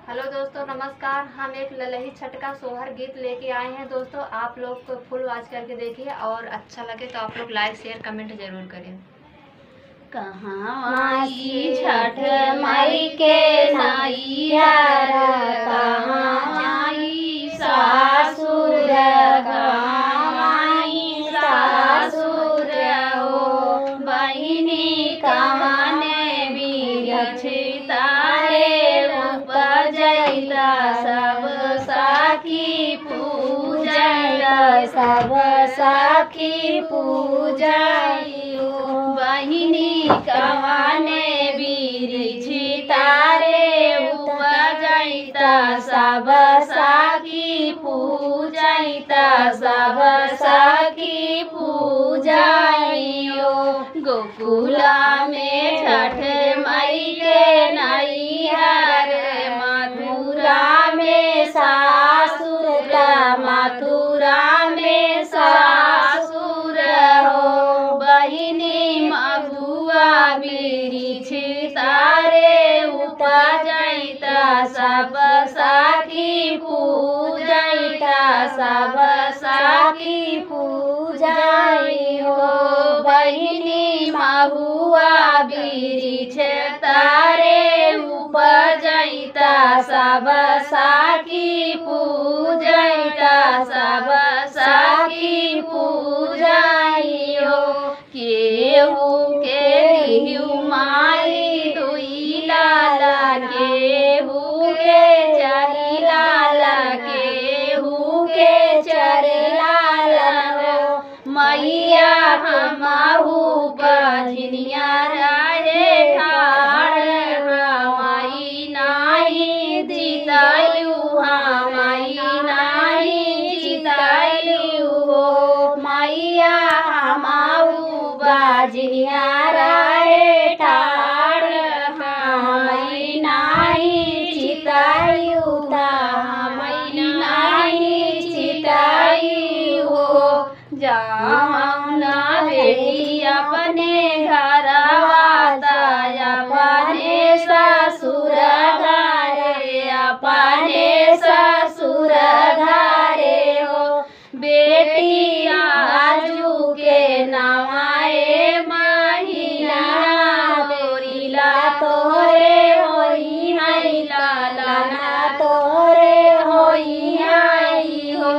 Hello दोस्तों, नमस्कार। हम एक ललही छठ का सोहर गीत लेके आए हैं दोस्तों। आप लोग को फुल वॉच करके देखिए और अच्छा लगे तो आप लोग लाइक शेयर कमेंट जरूर करें। कहाँ छठ माई के नैहर, कहाँ सासुर, कहाँ सासुर हो बहिनी, कमाने बिरछ तारे उपजैता सब साखी पूजैता, सब साखी पूजैयो बहिनी, कमाने बिरछ तारे उपजैता सब साखी पूजैता, सब साखी पूजैयो गोकुला में छठ माई के नैहर, मथुरा में सासुर, मथुरा में सासुर हो बहिनी, महुआ बिरछ तारे उपजैता सब साखी पूजैता, सब साखी पूजैयो बहिनी, महुआ बिरछ तारे उपजैता सब साखी पूजैता, सब साखी पूजैयो केहू के दिहु माई दुई लाला, केहू के चारि लाला, केहू के चारि लाला मैया हमहु बझनिया रहे ठाड़, माई नाही जितैलु, माई नाही जितैलु हो मैया हमहु बझनिया रहे ठाड़, माई नाही जितैलु, माई नाही जितैलु हो जाना बेटी अपने घर अपने ससुर घरे, अपने ससुर घरे हो बेटी आजू के नवाए महीना, बोरिला तोरे होई है लाला, तोरे होई है हो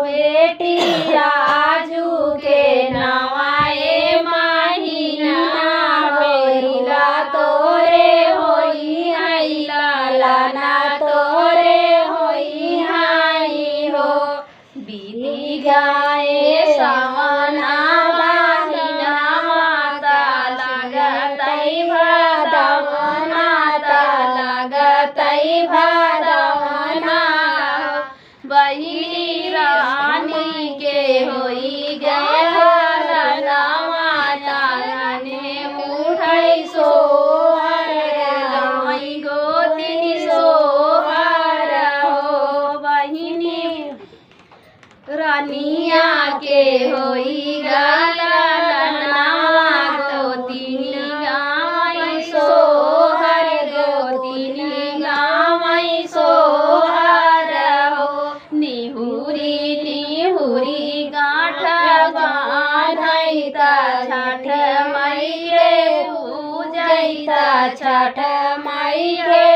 बेटी आजू के नवाए महीना, बोरिला तोरे होई है लाला, तोरे होई है हो बीती गाए सवना बहिना, माता लगतै भदवना, लगतै भदवना बहिनी रानी के होई गए हरनवा, ताने उठै सोहर गाई गोतिनी सोहर हो बहिनी रानिया के होई गलनवा, गोतिनी गाई सोहर, गोतिनी गाई सोहर हो निहुरी निहुरी गाँठ बाँधैता, छठ माई के पूजैता, छठ माई के